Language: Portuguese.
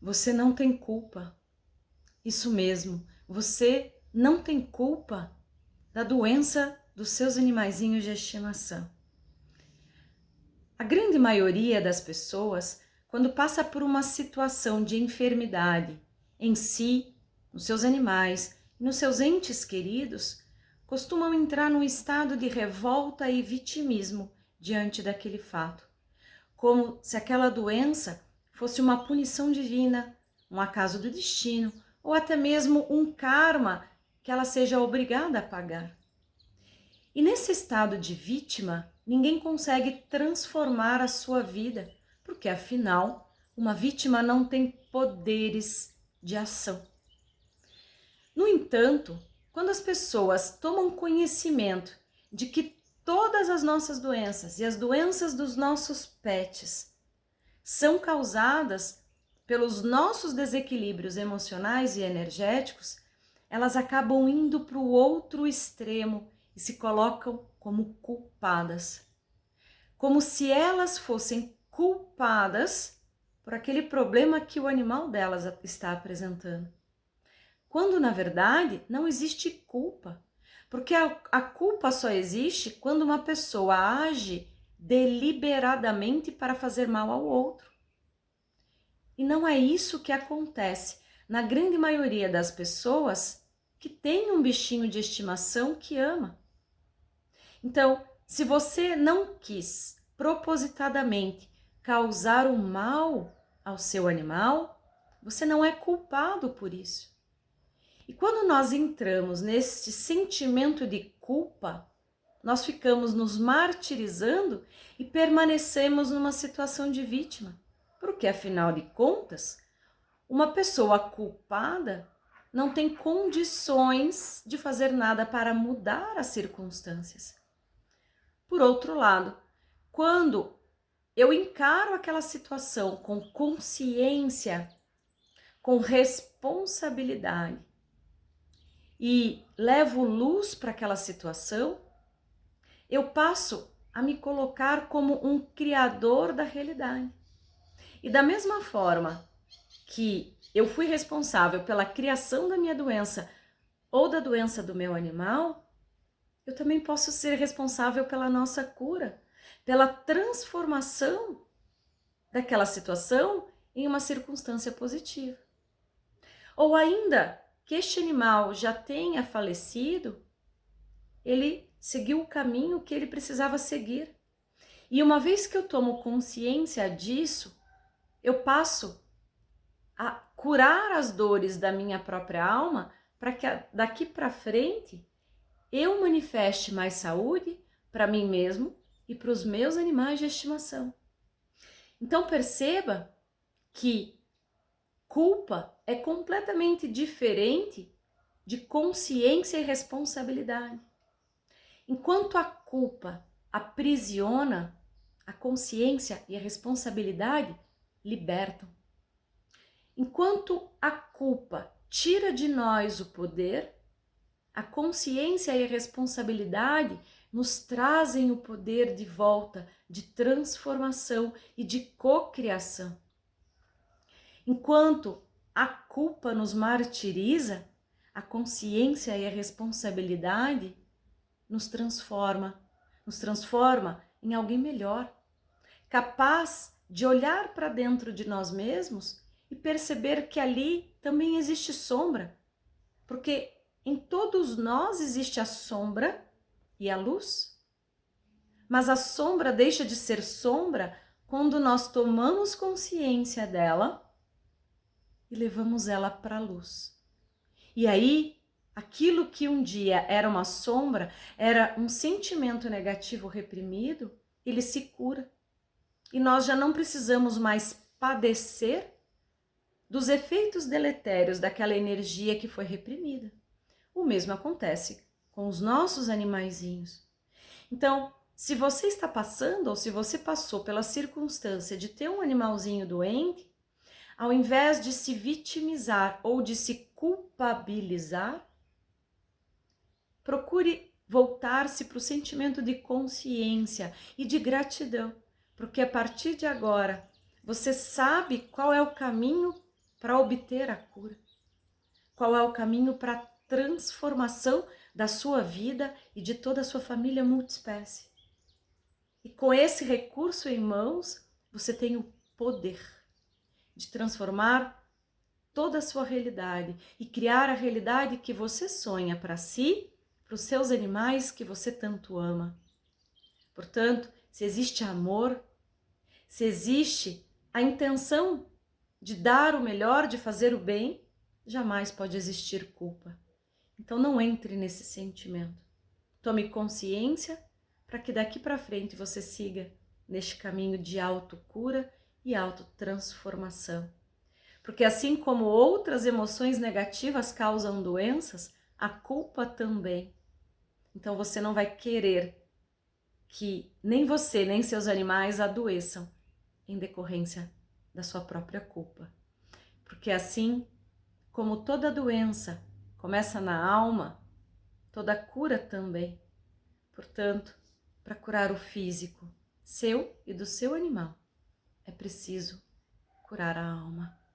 Você não tem culpa. Isso mesmo, você não tem culpa da doença dos seus animaizinhos de estimação. A grande maioria das pessoas, quando passa por uma situação de enfermidade em si, nos seus animais e nos seus entes queridos, costumam entrar num estado de revolta e vitimismo diante daquele fato, como se aquela doença fosse uma punição divina, um acaso do destino, ou até mesmo um karma que ela seja obrigada a pagar. E nesse estado de vítima, ninguém consegue transformar a sua vida, porque afinal, uma vítima não tem poderes de ação. No entanto, quando as pessoas tomam conhecimento de que todas as nossas doenças e as doenças dos nossos pets são causadas pelos nossos desequilíbrios emocionais e energéticos, elas acabam indo para o outro extremo e se colocam como culpadas. Como se elas fossem culpadas por aquele problema que o animal delas está apresentando. Quando, na verdade, não existe culpa. Porque a culpa só existe quando uma pessoa age deliberadamente para fazer mal ao outro. E não é isso que acontece na grande maioria das pessoas que tem um bichinho de estimação que ama. Então, se você não quis propositadamente causar um mal ao seu animal, você não é culpado por isso. E quando nós entramos nesse sentimento de culpa, nós ficamos nos martirizando e permanecemos numa situação de vítima. Porque, afinal de contas, uma pessoa culpada não tem condições de fazer nada para mudar as circunstâncias. Por outro lado, quando eu encaro aquela situação com consciência, com responsabilidade e levo luz para aquela situação, eu passo a me colocar como um criador da realidade. E da mesma forma que eu fui responsável pela criação da minha doença ou da doença do meu animal, eu também posso ser responsável pela nossa cura, pela transformação daquela situação em uma circunstância positiva. Ou ainda que este animal já tenha falecido, ele seguiu o caminho que ele precisava seguir. E uma vez que eu tomo consciência disso, eu passo a curar as dores da minha própria alma para que daqui para frente eu manifeste mais saúde para mim mesmo e para os meus animais de estimação. Então perceba que culpa é completamente diferente de consciência e responsabilidade. Enquanto a culpa aprisiona, a consciência e a responsabilidade libertam. Enquanto a culpa tira de nós o poder, a consciência e a responsabilidade nos trazem o poder de volta, de transformação e de cocriação. Enquanto a culpa nos martiriza, a consciência e a responsabilidade nos transforma em alguém melhor, capaz de olhar para dentro de nós mesmos e perceber que ali também existe sombra, porque em todos nós existe a sombra e a luz, mas a sombra deixa de ser sombra quando nós tomamos consciência dela e levamos ela para a luz. E aí, aquilo que um dia era uma sombra, era um sentimento negativo reprimido, ele se cura. E nós já não precisamos mais padecer dos efeitos deletérios daquela energia que foi reprimida. O mesmo acontece com os nossos animaizinhos. Então, se você está passando ou se você passou pela circunstância de ter um animalzinho doente, ao invés de se vitimizar ou de se culpabilizar, procure voltar-se para o sentimento de consciência e de gratidão, porque a partir de agora você sabe qual é o caminho para obter a cura? Qual é o caminho para a transformação da sua vida e de toda a sua família multiespécie? E com esse recurso em mãos, você tem o poder de transformar toda a sua realidade e criar a realidade que você sonha para si, para os seus animais que você tanto ama. Portanto, se existe amor, se existe a intenção de dar o melhor, de fazer o bem, jamais pode existir culpa. Então não entre nesse sentimento. Tome consciência para que daqui para frente você siga neste caminho de autocura e autotransformação. Porque assim como outras emoções negativas causam doenças, a culpa também. Então você não vai querer que nem você, nem seus animais adoeçam em decorrência da sua própria culpa. Porque assim como toda doença começa na alma, toda cura também. Portanto, para curar o físico seu e do seu animal, é preciso curar a alma.